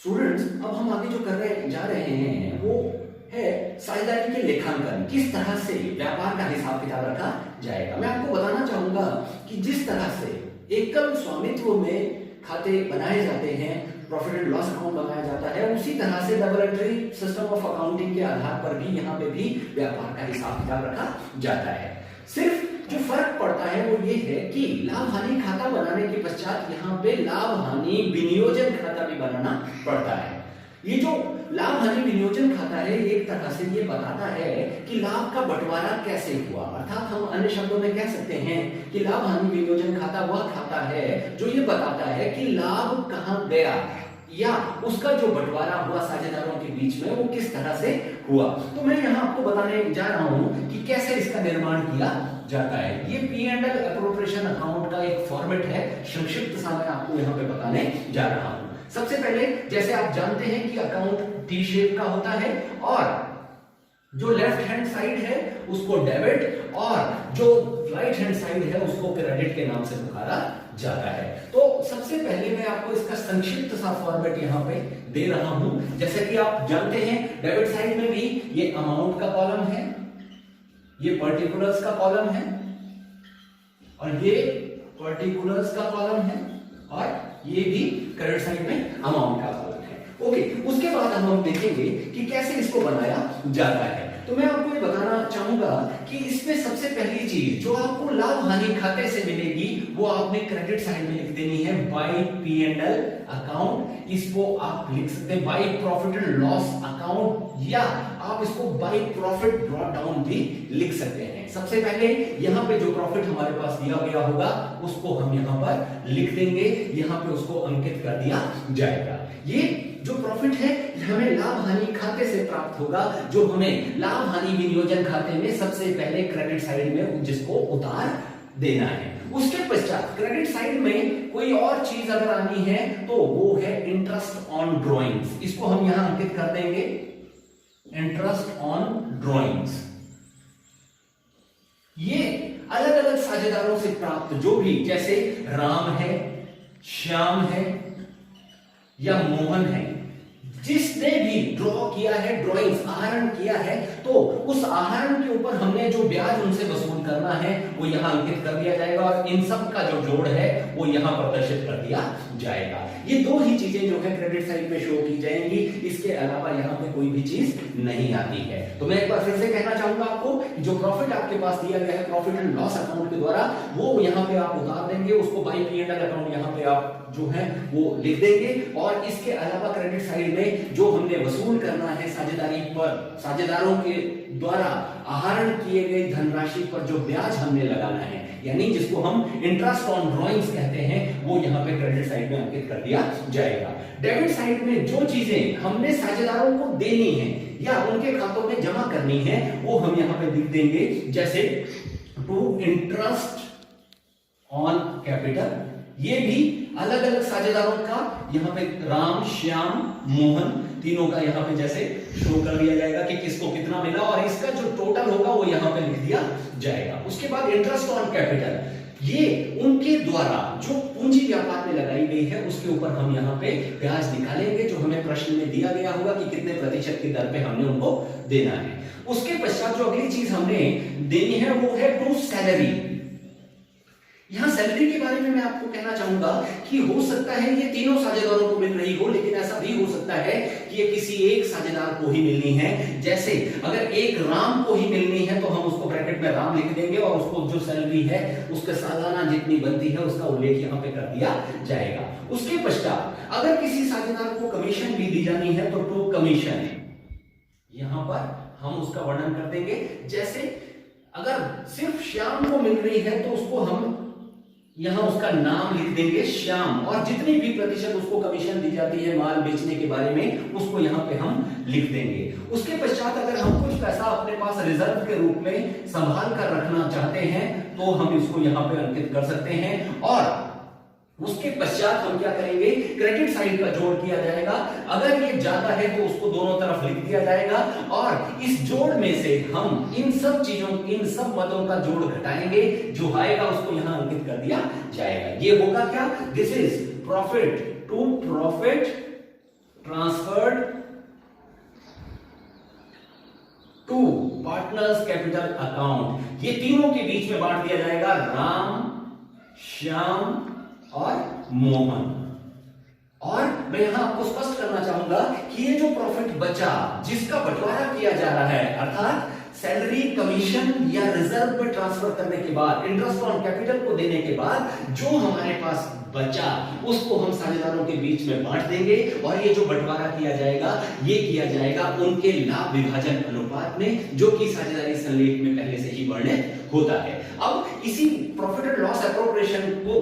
Students, अब हम आगे जो जा रहे हैं वो है साझेदारी के लेखांकन। किस तरह से व्यापार का हिसाब किताब रखा जाएगा। मैं आपको बताना चाहूंगा कि जिस तरह से एकल स्वामित्व में खाते बनाए जाते हैं, प्रॉफिट एंड लॉस अकाउंट बनाया जाता है, उसी तरह से लेबोरेटरी सिस्टम ऑफ अकाउंटिंग के आधार पर भी यहाँ पे भी व्यापार का हिसाब किताब रखा जाता है। सिर्फ जो फर्क पड़ता है वो ये है कि लाभ हानि खाता बनाने के पश्चात यहाँ पे लाभ हानि विनियोजन खाता भी बनाना पड़ता है। ये जो लाभ हानि विनियोजन खाता है एक तरह से ये बताता है कि लाभ का बंटवारा कैसे हुआ, अर्थात हम अन्य शब्दों में कह सकते हैं कि लाभ हानि विनियोजन खाता वह खाता है जो ये बताता है कि लाभ कहां गया या उसका जो बंटवारा हुआ साझेदारों के बीच में वो किस तरह से हुआ। तो मैं यहाँ आपको बताने जा रहा हूं कि कैसे इसका निर्माण किया जाता है। ये P&L एप्रोप्रिएशन अकाउंट का एक फॉर्मेट है, संक्षिप्त सा मैं आपको यहाँ पे बताने जा रहा हूं। सबसे पहले जैसे आप जानते हैं कि अकाउंट टी शेप का होता है और जो लेफ्ट हैंड साइड है उसको डेबिट और जो राइट हैंड साइड है उसको क्रेडिट के नाम से पुकारा जाता है। तो सबसे पहले मैं आपको इसका संक्षिप्त सा फॉर्मेट यहाँ पे दे रहा हूं। जैसे कि आप जानते हैं डेबिट साइड में भी ये अमाउंट का कॉलम है, ये पर्टिकुलर्स का कॉलम है और ये पर्टिकुलर्स का कॉलम है और ये भी क्रेडिट साइड में अमाउंट का कॉलम है। ओके, उसके बाद हम देखेंगे कि कैसे इसको बनाया जाता है। तो मैं आपको ये बताना चाहूंगा कि इसमें सबसे पहली चीज जो आपको लाभ हानि खाते से मिलेगी वो आपने क्रेडिट साइड में लिख देनी है बाय P&L अकाउंट। इसको आप लिख सकते हैं by profit and loss account या आप इसको बाय प्रॉफिट ड्रॉ डाउन भी लिख सकते हैं। सबसे पहले यहाँ पे जो प्रॉफिट हमारे पास दिया गया होगा उसको हम यहाँ पर लिख देंगे, यहाँ पे उसको अंकित कर दिया जाएगा। ये जो प्रॉफिट है हमें लाभ हानि खाते से प्राप्त होगा, जो हमें लाभ हानि विनियोजन खाते में सबसे पहले क्रेडिट साइड में जिसको उतार देना है। उसके पश्चात क्रेडिट साइड में कोई और चीज अगर आनी है तो वो है इंटरेस्ट ऑन ड्रॉइंग्स। इसको हम यहां अंकित कर देंगे इंटरेस्ट ऑन ड्रॉइंग्स। ये अलग अलग साझेदारों से प्राप्त जो भी, जैसे राम है, श्याम है या मोहन है, जिसने भी ड्रॉ किया है, ड्रॉइंग्स आहरण किया है, तो उस आहरण के ऊपर हमने जो ब्याज उनसे वसूल करना है वो यहां अंकित कर दिया जाएगा और इन सब का जो जोड़ है वो यहां प्रदर्शित कर दिया जाएगा। ये दो ही चीजें जो है क्रेडिट साइड पे शो की जाएंगी, इसके अलावा यहां पे कोई भी चीज नहीं आती है। तो मैं एक बार फिर से कहना चाहूंगा आपको, जो प्रॉफिट आपके पास दिया गया है प्रॉफिट एंड लॉस अकाउंट के द्वारा, वो यहाँ पे आप उतार देंगे, उसको बाय P&L अकाउंट यहाँ पे आप जो है वो लिख देंगे और इसके अलावा क्रेडिट साइड में जो हमने वसूल करना है साझेदारी पर, साझेदारों के द्वारा आहरण किए गए धनराशि पर जो ब्याज हमने लगाना है, यानी जिसको हम इंटरेस्ट ऑन ड्रॉइंग्स कहते हैं, वो यहाँ पे क्रेडिट साइड में अंकित कर दिया जाएगा। डेबिट साइड में जो चीजें हमने साझेदारों को देनी है या उनके खातों में जमा करनी है वो हम यहाँ पे लिख देंगे, जैसे टू इंटरेस्ट ऑन कैपिटल। ये भी अलग अलग साझेदारों का यहाँ पे राम, श्याम, मोहन तीनों का यहाँ पे जैसे शो कर दिया जाएगा कि किसको कितना मिला और इसका जो टोटल होगा वो यहाँ पे लिख दिया जाएगा। उसके बाद इंटरेस्ट ऑन कैपिटल, ये उनके द्वारा जो पूंजी व्यापार में लगाई गई है उसके ऊपर हम यहाँ पे ब्याज निकालेंगे, जो हमें प्रश्न में दिया गया होगा कि कितने प्रतिशत की दर पे हमने उनको देना है। उसके पश्चात जो अगली चीज हमने देनी है वो है टू सैलरी। यहां सैलरी के बारे में मैं आपको कहना चाहूंगा कि हो सकता है ये तीनों साझेदारों को मिल रही हो, लेकिन ऐसा भी हो सकता है कि ये किसी एक साझेदार को ही मिलनी है। जैसे अगर एक राम को ही मिलनी है तो हम उसको ब्रैकेट में राम लिख देंगे और उसको जो सैलरी है उसके सालाना जितनी बनती है उसका उल्लेख यहाँ पे कर दिया जाएगा। उसके पश्चात अगर किसी साझेदार को कमीशन भी दी जानी है तो टू कमीशन, यहां पर हम उसका वर्णन कर देंगे। जैसे अगर सिर्फ श्याम को मिल रही है तो उसको हम यहां उसका नाम लिख देंगे श्याम, और जितनी भी प्रतिशत उसको कमीशन दी जाती है माल बेचने के बारे में उसको यहां पे हम लिख देंगे। उसके पश्चात अगर हम कुछ पैसा अपने पास रिजर्व के रूप में संभाल कर रखना चाहते हैं तो हम इसको यहां पे अंकित कर सकते हैं और उसके पश्चात हम क्या करेंगे, क्रेडिट साइड का जोड़ किया जाएगा। अगर ये ज्यादा है तो उसको दोनों तरफ लिख दिया जाएगा और इस जोड़ में से हम इन सब चीजों, इन सब मदों का जोड़ घटाएंगे, जो आएगा उसको यहां अंकित कर दिया जाएगा। ये होगा क्या, this is profit to profit capital account, ये तीनों के बीच में बांट दिया जाएगा, राम, श्याम और मोहन। और मैं यहां आपको स्पष्ट करना चाहूंगा कि ये जो प्रॉफिट बचा, जिसका बंटवारा किया जा रहा है, अर्थात सैलरी, कमीशन या रिजर्व में ट्रांसफर करने के बाद, इंटरेस्ट ऑन कैपिटल को देने के बाद जो हमारे पास बचा, उसको हम साझेदारों के बीच में बांट देंगे। और ये जो बंटवारा किया जाएगा, ये किया जाएगा उनके लाभ विभाजन अनुपात में, जो कि साझेदारी संलेख में पहले से ही वर्णित होता है। अब इसी प्रॉफिट एंड लॉस एप्रोप्रिएशन को,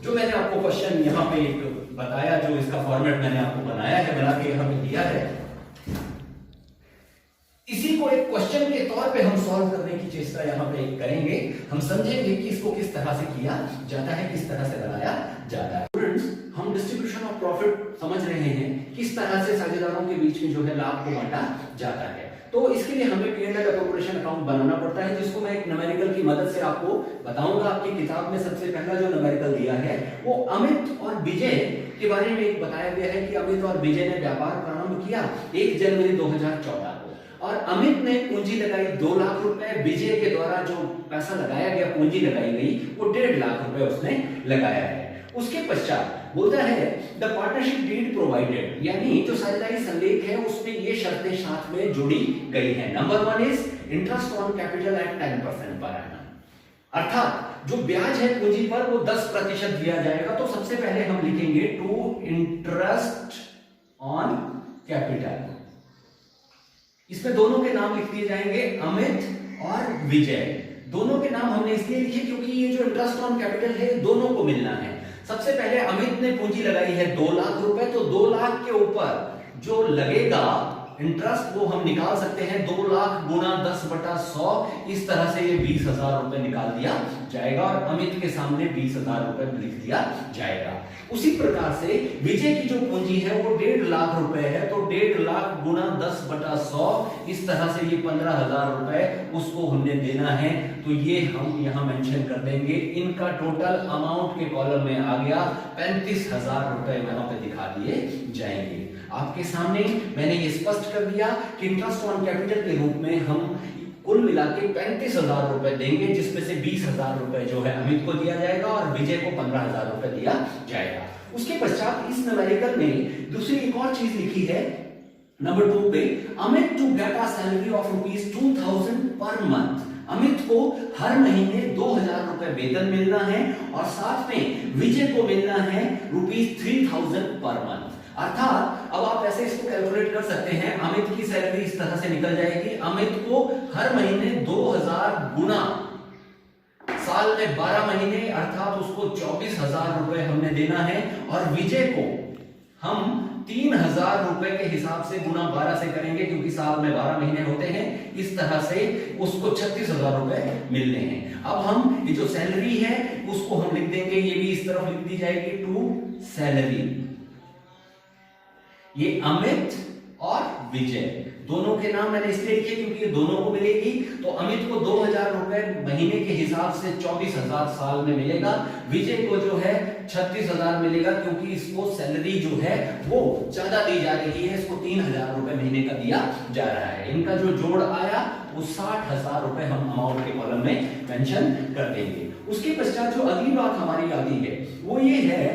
जो मैंने आपको क्वेश्चन यहां पे एक बताया, जो इसका फॉर्मेट मैंने आपको बनाया है, बना के यहां पे दिया है, इसी को एक क्वेश्चन के तौर पे हम सॉल्व करने की चेष्टा यहां पे करेंगे। हम समझेंगे कि इसको किस तरह से किया जाता है, किस तरह से बनाया जाता है। स्टूडेंट्स, हम डिस्ट्रीब्यूशन ऑफ प्रॉफिट समझ रहे हैं, किस तरह से साझेदारों के बीच में जो है लाभ को बांटा जाता है। तो इसके लिए हमें P&L एप्रोप्रिएशन अकाउंट बनाना पड़ता है, जिसको मैं एक न्यूमेरिकल की मदद से आपको बताऊंगा। आपकी किताब में सबसे पहला जो न्यूमेरिकल दिया है वो अमित और विजय के बारे में एक बताया गया है कि अमित और विजय ने व्यापार प्रारंभ किया 1 जनवरी 2014 को, और अमित ने पूंजी लगाई 2 लाख रुपए, विजय के द्वारा जो पैसा लगाया गया, पूंजी लगाई गई, वो 1.5 लाख रुपए उसने लगाया है। उसके पश्चात बोलता है द पार्टनरशिप डीड प्रोवाइडेड, यानी जो साझेदारी संलेख है उसमें ये शर्तें साथ में जोड़ी गई हैं। Number 1 is interest on capital eight 10% per annum, अर्थात जो ब्याज है पूंजी पर वो 10% दिया जाएगा। तो सबसे पहले हम लिखेंगे टू इंटरेस्ट ऑन कैपिटल, इसमें दोनों के नाम लिख दिए जाएंगे, अमित और विजय। दोनों के नाम हमने इसलिए लिखे क्योंकि ये जो इंटरेस्ट ऑन कैपिटल है दोनों को मिलना है। सबसे पहले अमित ने पूंजी लगाई है 2 लाख रुपए, तो 2 लाख के ऊपर जो लगेगा इंटरेस्ट वो हम निकाल सकते हैं 2 लाख गुना 10/100, इस तरह से ये 20,000 रुपए निकाल दिया जाएगा और अमित के सामने 20,000 रुपए लिख दिया जाएगा। उसी प्रकार से विजय की जो पूंजी है वो 1.5 लाख रुपए है, तो 1.5 लाख गुना 10/100, इस तरह से ये 15,000 रुपए उसको हमने देना है। तो ये हम यहां मेंशन कर देंगे। इनका टोटल अमाउंट के कॉलम में आ गया 35,000 रुपए, वहां पे दिखा दिए जाएंगे। आपके सामने मैंने ये स्पष्ट कर दिया कि इंटरेस्ट ऑन कैपिटल के रूप में हम कुल मिला के 35,000 रुपए देंगे, जिसमें से 20,000 रुपए जो है अमित को दिया जाएगा और विजय को 15,000 रुपए दिया जाएगा। उसके पश्चात इस न्यूमेरिकल में दूसरी एक और चीज लिखी है, नंबर 2 पे, Amit to get a salary of ₹2,000 per month, Amit को हर महीने 2,000 रुपए वेतन मिलना है और साथ में विजय को मिलना है ₹3,000 पर मंथ। अर्थात अब आप ऐसे इसको कैलकुलेट कर सकते हैं, अमित की सैलरी इस तरह से निकल जाएगी, अमित को हर महीने 2,000 गुना साल में 12 महीने, अर्थात उसको 24,000 रुपए हमने देना है, और विजय को हम 3,000 रुपए के हिसाब से गुना 12 से करेंगे, क्योंकि साल में 12 महीने होते हैं। इस तरह से उसको 36,000 रुपए मिलने हैं। अब हम ये जो सैलरी है उसको हम लिख देंगे, ये भी इस तरफ लिख दी जाएगी टू सैलरी। ये अमित और विजय दोनों के नाम मैंने इसलिए लिखे क्योंकि ये दोनों को मिलेगी। तो अमित को 2,000 रुपए महीने के हिसाब से 24,000 साल में मिलेगा, विजय को जो है 36,000 मिलेगा, क्योंकि इसको सैलरी जो है वो ज्यादा दी जा रही है, इसको 3,000 रुपए महीने का दिया जा रहा है। इनका जो जोड़ आया वो 60,000 रुपए हम अमाउंट के कॉलम में मेंशन कर देंगे। उसके पश्चात जो अगली बात हमारी आती है वो ये है,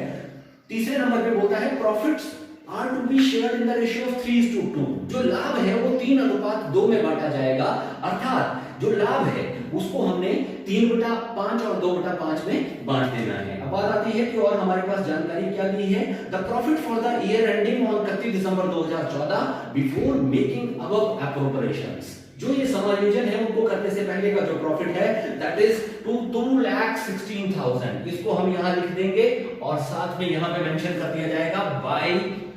तीसरे नंबर पे बोलता है profits are to be shared in the ratio of 3:2। जो लाभ है वो 3:2 में बांटा जाएगा, अर्थात जो लाभ है उसको हमने 3/5 और 2/5 में बांट देना है। अब बात आती है कि और हमारे पास जानकारी क्या दी है, the profit for the year ending on 31 December 2014 before making above appropriations. जो ये समायोजन है उनको करने से पहले का जो प्रॉफिट है दैट इज 2,16,000, इसको हम यहां लिख देंगे और साथ में यहां पे मेंशन कर दिया जाएगा बाय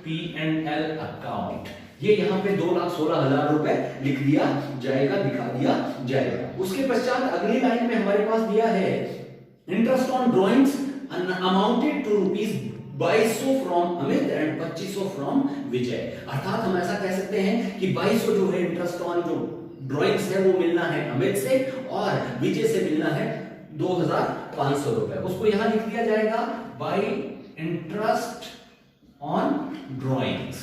P&L अकाउंट। ये यहां पे 2,16,000 रुपए लिख दिया जाएगा, दिखा दिया जाएगा। उसके पश्चात अगली लाइन में हमारे पास दिया है interest on drawings amounted to ₹2200 from Amit and 2500 from Vijay. अर्थात हम ऐसा कह सकते हैं कि 2200 जो है इंटरेस्ट ऑन जो ड्रॉइंग्स है वो मिलना है अमित से और विजय से मिलना है 2,500 रुपए। उसको यहां लिख दिया जाएगा bye interest on drawings,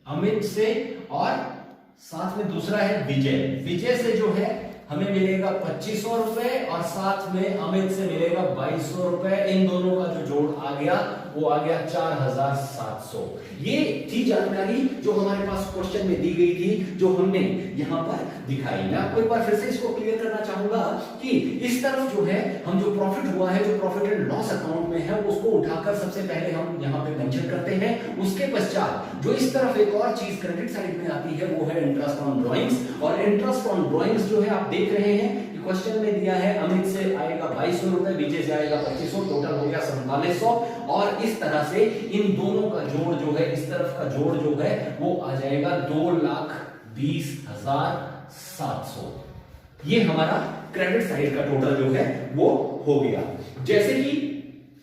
Amit से और साथ में दूसरा है विजय। विजय से जो है हमें मिलेगा 2500 रुपए और साथ में अमित से मिलेगा 2200 रुपए। इन दोनों का जो जोड़ आ गया वो आ गया 4700। ये थी जानकारी जो हमारे पास क्वेश्चन में दी गई थी, जो हमने यहां पर दिखाई। मैं आपको एक बार फिर से इसको क्लियर करना चाहूंगा कि इस तरफ जो है हम जो प्रॉफिट हुआ है, जो प्रॉफिट एंड लॉस अकाउंट में है, उसको उठाकर सबसे पहले हम यहां पे मेंशन करते हैं। उसके पश्चात जो इस तरफ एक और चीज क्रेडिट साइड में आती है वो है इंटरेस्ट ऑन ड्रॉइंग्स। और इंटरेस्ट ऑन ड्रॉइंग्स जो है आप देख रहे हैं कि क्वेश्चन में दिया है अमित से आएगा 2200 रुपए, विजय से आएगा 2500, टोटल हो गया 4700। और इस तरह से इन दोनों का जोड़ जो है, इस तरफ का जोड़ जो है वो आ जाएगा 2,20,700। ये हमारा क्रेडिट साइड का टोटल जो है वो हो गया। जैसे कि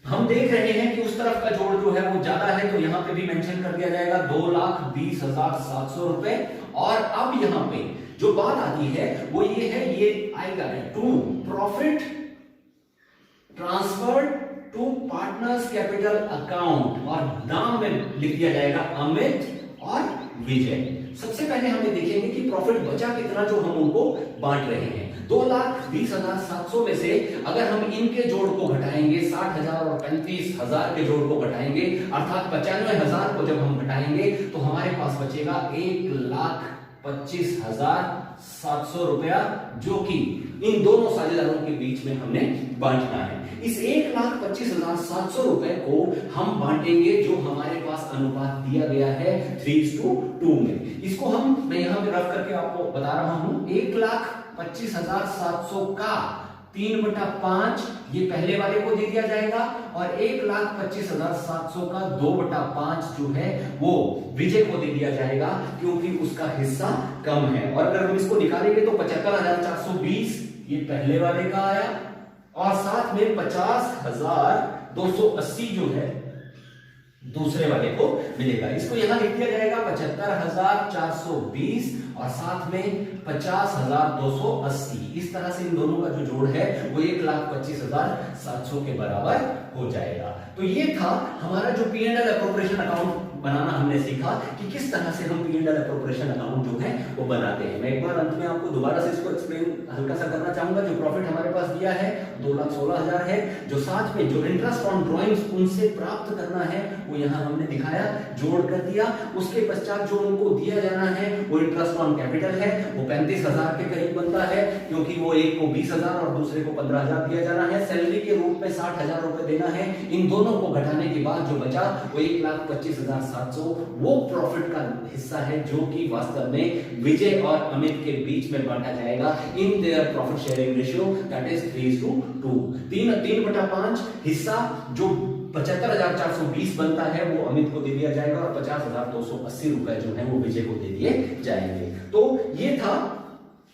हम देख रहे हैं कि उस तरफ का जोड़ जो है वो ज्यादा है, तो यहां पे भी मेंशन कर दिया जाएगा 2,20,700 रुपए। और अब यहां पे जो बात आती है वो ये है, ये आएगा to profit transferred to partners capital account, और नाम में लिख दिया जाएगा अमित और विजय। सबसे पहले हमें देखेंगे कि प्रॉफिट बचा कितना जो हम उनको बांट रहे हैं। 2,20,700 में से अगर हम इनके जोड़ को घटाएंगे, 60,000 और 35,000 के जोड़ को घटाएंगे, अर्थात 95,000 को जब हम घटाएंगे तो हमारे पास बचेगा 1,25,700 रुपया, जो कि इन दोनों साझेदारों के बीच में हमने बांटना है। इस 1,25,700 रुपए को हम बांटेंगे जो हमारे पास अनुपात दिया गया है 3:2 में। इसको मैं यहां पे रफ करके आपको बता रहा हूं। 1,25,700 का 3/5 ये पहले वाले को दे दिया जाएगा, और 1,25,700 का 2/5 जो है वो विजय को दे दिया जाएगा, क्योंकि उसका हिस्सा कम है। और अगर हम इसको निकालेंगे तो 75,420 ये पहले वाले का आया, और साथ में 50,280 जो है दूसरे वाले को मिलेगा। इसको यहां लिख दिया जाएगा 75,420 और साथ में 50,280। इस तरह से इन दोनों का जो जोड़ है वो 1,25,700 के बराबर हो जाएगा। तो ये था हमारा जो P&L एप्रोप्रिएशन अकाउंट बनाना हमने सीखा कि किस तरह से हम P&L एप्रोप्रिएशन अकाउंट जो है वो बनाते हैं। मैं एक बार अंत में आपको दोबारा से इसको एक्सप्लेन हल्का सा करना चाहूंगा। जो प्रॉफिट हमारे पास दिया है 2,16,000 है, जो साथ में जो इंटरेस्ट ऑन ड्रॉइंग्स उनसे प्राप्त करना है वो यहां हमने दिखाया, जोड़ कर दिया। उसके पश्चात जो उनको दिया जाना है वो इंटरेस्ट ऑन कैपिटल है, वो 35,000 के करीब बनता है, क्योंकि वो एक को 20,000 और दूसरे को 15,000 दिया जाना है। सैलरी के रूप में 60,000 रुपए देना है। इन दोनों को घटाने के बाद जो बचा वो 1,25,700 वो प्रॉफिट का हिस्सा है, जो कि वास्तव में विजय और अमित के बीच में बांटा जाएगा in their profit sharing ratio, that is 3:2। 3/5 हिस्सा जो 75,420 बनता है वो अमित को दे दिया जाएगा, और 50,280 रुपए जो है वो विजय को दे दिए जाएंगे। तो ये था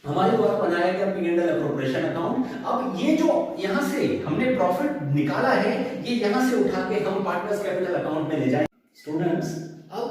हमारे द्वारा बनाया गया P&L एप्रोप्रिएशन अकाउंट। अब ये जो यहां से हमने प्रॉफिट निकाला है, ये यहां से उठा के हम पार्टनर्स कैपिटल अकाउंट में ले जाएंगे। स्टूडेंट्स, अब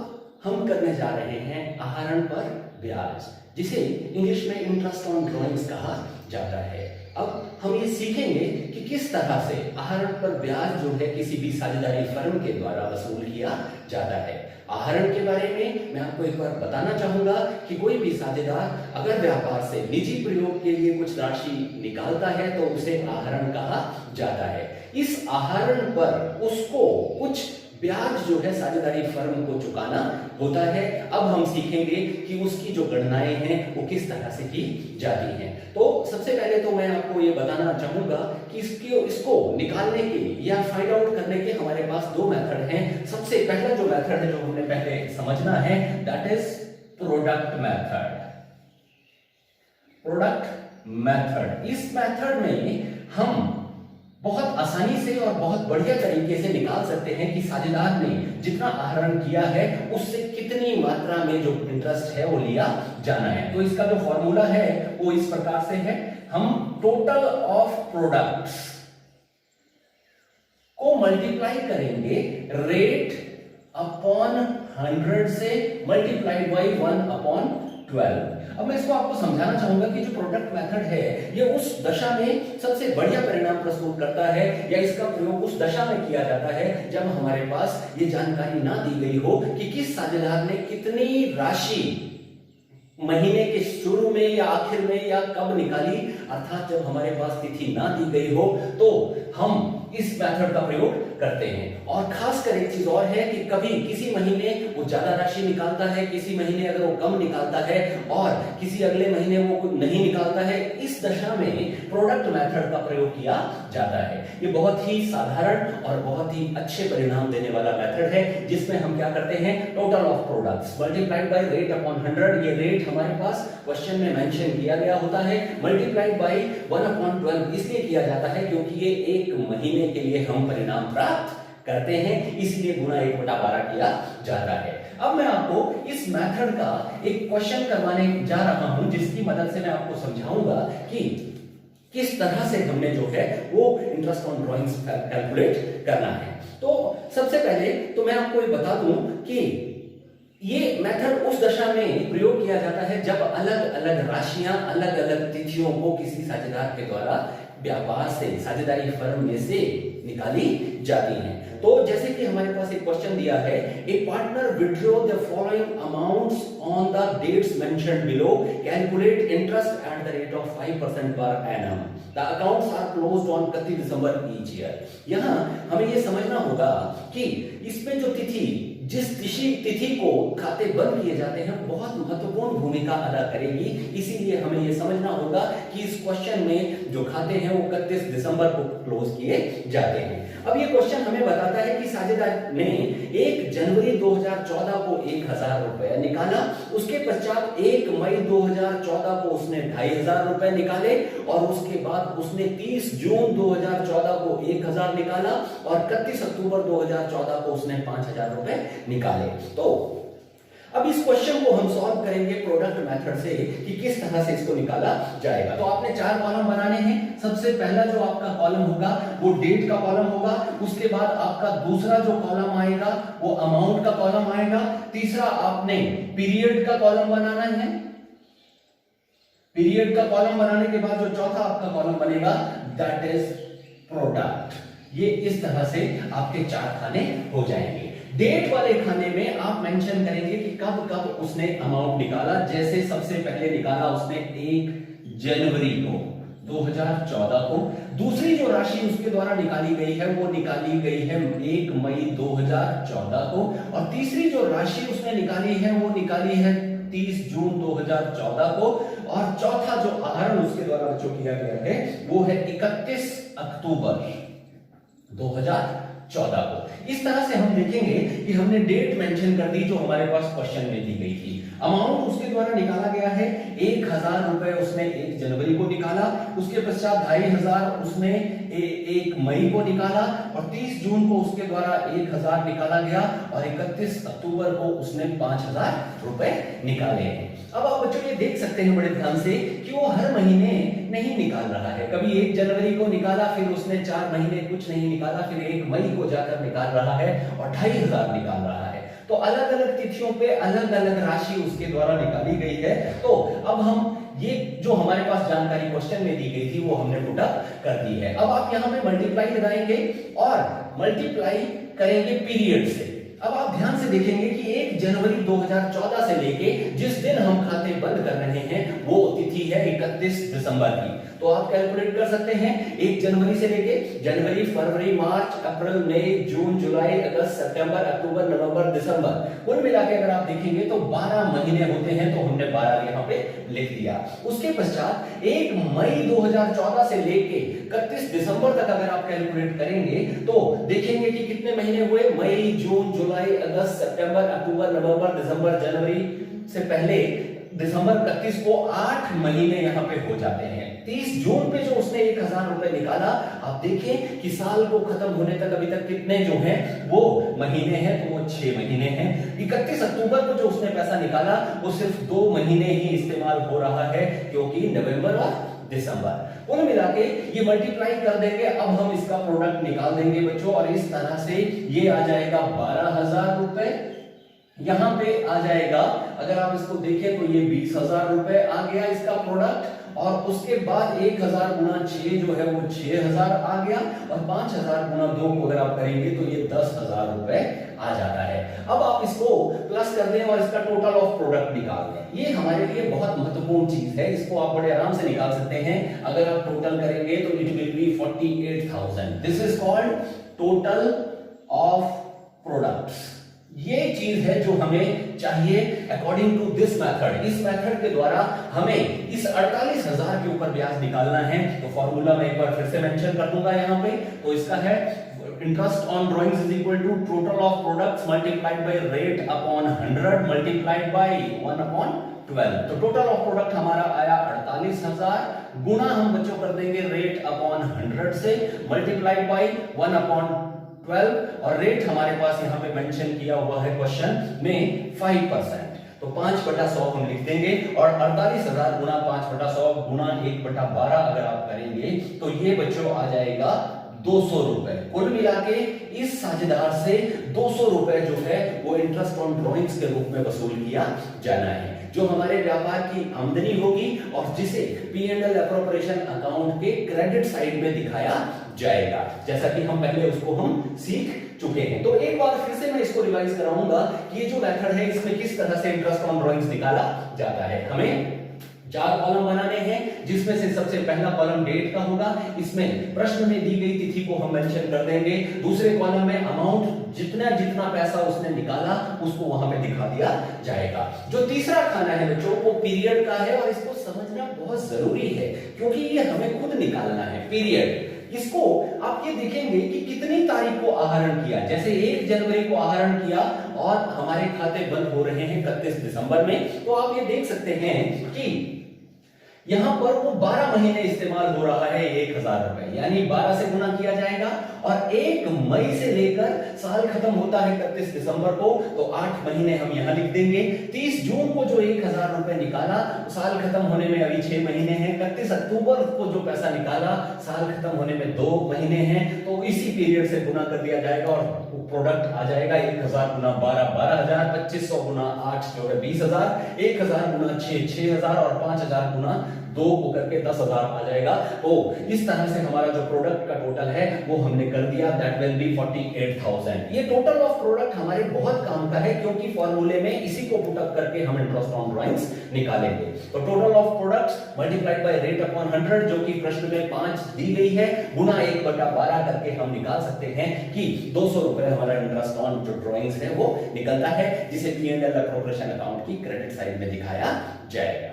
हम करने जा रहे हैं आहरण पर ब्याज, जिसे इंग्लिश में इंटरेस्ट ऑन ड्रॉइंग्स कहा जाता है। अब हम ये सीखेंगे कि किस तरह से आहरण पर ब्याज जो है किसी भी साझेदारी फर्म के द्वारा वसूल किया जाता है। आहरण के बारे में मैं आपको एक बार बताना चाहूंगा कि कोई भी साझेदार अगर व्यापार से निजी प्रयोग के लिए कुछ राशि निकालता है तो उसे आहरण कहा जाता है। इस आहरण पर उसको कुछ ब्याज जो है साझेदारी फर्म को चुकाना होता है। अब हम सीखेंगे कि उसकी जो गणनाएं हैं वो किस तरह से की जाती हैं। तो सबसे पहले तो मैं आपको ये बताना चाहूंगा कि इसको निकालने के या फाइंड आउट करने के हमारे पास दो मेथड हैं। सबसे पहला जो मेथड है जो हमने पहले समझना है, that is product method. Product method, इस मेथड में हम बहुत आसानी से और बहुत बढ़िया तरीके से निकाल सकते हैं कि साझेदार ने जितना आहरण किया है उससे कितनी मात्रा में जो इंटरेस्ट है वो लिया जाना है। तो इसका जो फॉर्मूला है वो इस प्रकार से है, हम टोटल ऑफ प्रोडक्ट्स को मल्टीप्लाई करेंगे रेट अपॉन 100 से मल्टीप्लाइड बाई 1/12। अब मैं इसको आपको समझाना चाहूंगा कि जो प्रोडक्ट मेथड है ये उस दशा में सबसे बढ़िया परिणाम प्रस्तुत करता है, या इसका प्रयोग उस दशा में किया जाता है जब हमारे पास ये जानकारी ना दी गई हो कि किस साझेदार ने कितनी राशि महीने के शुरू में या आखिर में या कब निकाली, अर्थात जब हमारे पास तिथि ना दी गई हो तो हम इस मेथड का प्रयोग करते हैं। और खासकर एक चीज और है कि कभी किसी महीने वो ज्यादा राशि निकालता है, किसी महीने अगर वो कम निकालता है और किसी अगले महीने वो नहीं निकालता है, इस दशा में प्रोडक्ट मेथड का प्रयोग किया जाता है। ये बहुत ही साधारण और बहुत ही अच्छे परिणाम देने वाला मेथड है, जिसमें हम क्या करते हैं, total of products multiplied by rate upon 100। ये रेट हमारे पास क्वेश्चन में मेंशन किया गया होता है, मल्टीप्लाइड बाय 1/12 इसलिए किया जाता है क्योंकि ये एक महीने के लिए हम परिणाम प्राप्त करते हैं, इसलिए गुना 1/12 किया जाता है। अब मैं आपको इस मेथड का एक क्वेश्चन करवाने जा रहा हूं, जिसकी मदद से मैं आपको समझाऊंगा कि किस तरह से हमने जो है वो इंटरेस्ट ऑन ड्राइंग्स कैलकुलेट करना है। तो सबसे पहले तो मैं आपको ये बता दूं कि ये मेथड उस दशा में प्रयोग किया जाता है जब अलग अलग राशियां अलग अलग तिथियों को किसी साझेदार के द्वारा व्यापार से, साझेदारी फर्म में से निकाली जाती हैं। तो जैसे कि हमारे पास एक क्वेश्चन दिया है, a partner withdraw the following amounts on the dates mentioned below, calculate interest at the rate of 5% per annum, the accounts are closed on 31 December each year. यहां हमें यह समझना होगा कि इसमें जो तिथि, जिस तिथि को खाते बंद किए जाते हैं, बहुत महत्वपूर्ण भूमिका अदा करेगी। इसीलिए हमें यह समझना होगा कि इस क्वेश्चन में जो खाते हैं वो 31 दिसंबर को क्लोज किए जाते हैं। अब ये क्वेश्चन हमें बताता है कि साझेदार ने 1 जनवरी 2014 को 1000 रुपए निकाला, उसके पश्चात 1 मई 2014 को उसने 2500 रुपए निकाले और उसके बाद उसने 30 जून 2014 को 1000 निकाला और 31 अक्टूबर 2014 को उसने 5000 रुपए निकाले। तो अब इस क्वेश्चन को हम सॉल्व करेंगे प्रोडक्ट मेथड से कि किस तरह से इसको निकाला जाएगा। तो आपने 4 कॉलम बनाने हैं। सबसे पहला जो आपका कॉलम होगा वो डेट का कॉलम होगा, उसके बाद आपका दूसरा जो कॉलम आएगा वो अमाउंट का कॉलम आएगा, तीसरा आपने पीरियड का कॉलम बनाना है। पीरियड का कॉलम बनाने के बाद जो चौथा आपका कॉलम बनेगा दैट इज प्रोडक्ट। ये इस तरह से आपके 4 खाने हो जाएंगे। डेट वाले खाने में आप मेंशन करेंगे कि कब कब उसने अमाउंट निकाला। जैसे सबसे पहले निकाला उसने 1 जनवरी को 2014 को। दूसरी जो राशि उसके द्वारा निकाली गई है वो निकाली गई है 1 मई 2014 को। और तीसरी जो राशि उसने निकाली है वो निकाली है 30 जून 2014 को। और चौथा जो आहरण उसके द्वारा जो किया गया है वो है 31 अक्टूबर 2014 को। इस तरह से हम देखेंगे कि हमने डेट मेंशन कर दी जो हमारे पास क्वेश्चन में दी गई थी। अमाउंट उसके द्वारा निकाला गया है 1000 रुपए उसने 1 जनवरी को निकाला, उसके पश्चात 2500 उसने 1 मई को निकाला और 30 जून को उसके द्वारा 1000 निकाला गया और 31 अक्टूबर को उसने 5000 रुपए निकाले हैं। अब आप बच्चों ये देख सकते हैं बड़े ध्यान से कि वो हर महीने नहीं निकाल रहा है। कभी 1 जनवरी को निकाला, फिर उसने 4 महीने कुछ नहीं निकाला, फिर 1 मई को जाकर निकाल रहा है और 2500 निकाल रहा है। तो अलग अलग तिथियों पे अलग अलग राशि उसके द्वारा निकाली गई है। तो अब हम ये जो हमारे पास जानकारी क्वेश्चन में दी गई थी वो हमने पुट अप कर दी है। अब आप यहां पे मल्टीप्लाई लगाएंगे और मल्टीप्लाई करेंगे पीरियड से। अब आप ध्यान से देखेंगे कि 1 जनवरी 2014 से लेके जिस दिन हम खाते बंद कर रहे हैं वो तिथि है 31 दिसंबर की। तो आप कैलकुलेट कर सकते हैं 1 जनवरी से लेके जनवरी, फरवरी, मार्च, अप्रैल, मई, जून, जुलाई, अगस्त, सितंबर, अक्टूबर, नवंबर, दिसंबर, कुल मिला के अगर आप देखेंगे तो 12 महीने होते हैं। तो हमने 12 यहां पे लिख दिया। उसके पश्चात 1 मई 2014 से लेके 31 दिसंबर तक अगर आप कैलकुलेट करेंगे तो देखेंगे कि कितने महीने हुए, मई, जून, जुलाई, अगस्त, सितंबर, अक्टूबर, नवंबर, दिसंबर, जनवरी से पहले दिसंबर 31 को 8 महीने यहां पे हो जाते हैं। 30 जून पे जो उसने 1000 रुपए निकाला, आप देखें कि साल को खत्म होने तक अभी तक कितने जो हैं वो महीने हैं, तो वो 6 महीने हैं। 31 अक्टूबर को जो उसने पैसा निकाला वो सिर्फ 2 महीने ही इस्तेमाल हो रहा है क्योंकि नवंबर और दिसंबर। कुल मिला के ये मल्टीप्लाई कर देंगे। अब हम इसका प्रोडक्ट निकाल देंगे बच्चों और इस तरह से ये आ जाएगा 12000 रुपए। यहां पे आ जाएगा, अगर आप इसको देखें तो ये 20000 रुपए आ गया इसका प्रोडक्ट। और उसके बाद 1000 गुना 6 जो है वो 6000 आ गया और 5000 गुना 2 को अगर आप करेंगे तो ये 10000 रुपए आ जाता है। अब आप इसको प्लस कर दें और इसका टोटल ऑफ प्रोडक्ट निकाल दें। ये हमारे लिए बहुत महत्वपूर्ण चीज है, इसको आप बड़े आराम से निकाल सकते हैं। अगर आप टोटल करेंगे तो it will be 48,000। This is called total of products. ये चीज है जो हमें चाहिए अकॉर्डिंग टू दिस मेथड। इस मेथड के द्वारा हमें इस 48,000 के ऊपर ब्याज निकालना है। तो फॉर्मूला मैं एक बार फिर से मेंशन कर दूंगा यहां पे। तो इसका है interest on drawings is equal to total of products multiplied by rate upon 100 multiplied by 1 upon 12। तो टोटल ऑफ प्रोडक्ट हमारा आया 48,000 गुना हम बच्चों कर देंगे रेट अपॉन 100 से मल्टीप्लाइड बाय 1 अपॉन 12 और रेट हमारे पास यहां पे मेंशन किया हुआ है क्वेश्चन में 5%। तो 5/100 हम लिख देंगे और 48,000 गुना 5/100 गुना 1/12 अगर आप करेंगे तो ये बच्चों आ जाएगा 200 रुपए। कुल मिला के इस साझेदार से 200 रुपए जो है वो इंटरेस्ट ऑन ड्रॉइंग्स के रूप में वसूल किया जाना है, जो हमारे व्यापार की आमदनी होगी और जिसे P&L एप्रोप्रिएशन अकाउंट के क्रेडिट साइड में दिखाया जाएगा, जैसा कि हम पहले उसको हम सीख चुके हैं। तो एक बार फिर से मैं इसको रिवाइज कराऊंगा कि ये जो मेथड है इसमें किस तरह से इंटरेस्ट ऑन ड्रॉइंग्स निकाला जाता है। हमें 4 कॉलम बनाने हैं, जिसमें से सबसे पहला कॉलम डेट का होगा। इसमें प्रश्न में दी गई तिथि को हम मेंशन कर देंगे। दूसरे कॉलम में अमाउंट, जितना जितना पैसा उसने निकाला उसको वहां पे दिखा दिया जाएगा। जो तीसरा खाना है बच्चों वो पीरियड का है और इसको समझना बहुत जरूरी है क्योंकि ये हमें खुद निकालना है पीरियड। इसको आप ये देखेंगे कि कितनी तारीख को आहरण किया। जैसे 1 जनवरी को आहरण किया और हमारे खाते बंद हो रहे हैं 31 दिसंबर में, तो आप ये देख सकते हैं कि यहां पर वो 12 महीने इस्तेमाल हो रहा है 1,000 रुपए, यानी 12 से गुना किया जाएगा और 1 मई से लेकर साल खत्म होता है 31 दिसंबर को, तो 8 महीने हम यहां लिख देंगे। 30 जून को जो 1,000 रुपए निकाला, साल खत्म होने में अभी 6 महीने हैं। 31 अक्टूबर को जो पैसा निकाला, साल खत्म होने में 2 महीने हैं, तो इसी पीरियड से गुना कर दिया जाएगा और प्रोडक्ट आ जाएगा 1,000 गुना 12 12,000, 2500 गुना 8 जो है 20,000, 1,000 गुना 6 6,000 और 5,000 गुना 2 को करके 10,000 आ जाएगा। तो इस तरह से हमारा जो प्रोडक्ट का टोटल है वो हमने कर दिया, दैट विल बी 48,000। ये टोटल ऑफ प्रोडक्ट हमारे बहुत काम का है क्योंकि फॉर्मूले में इसी को पुट अप करके हम इंटरेस्ट ऑन ड्राइंग्स निकालेंगे। तो total of products multiplied by rate upon 100 जो कि प्रश्न में 5 दी गई है, गुना 1/12 करके हम निकाल सकते हैं कि 200 रुपए हमारा इंटरेस्ट ऑन जो ड्राइंग्स है वो निकलता है, जिसे P&L एप्रोप्रिएशन अकाउंट की क्रेडिट साइड में दिखाया जाएगा।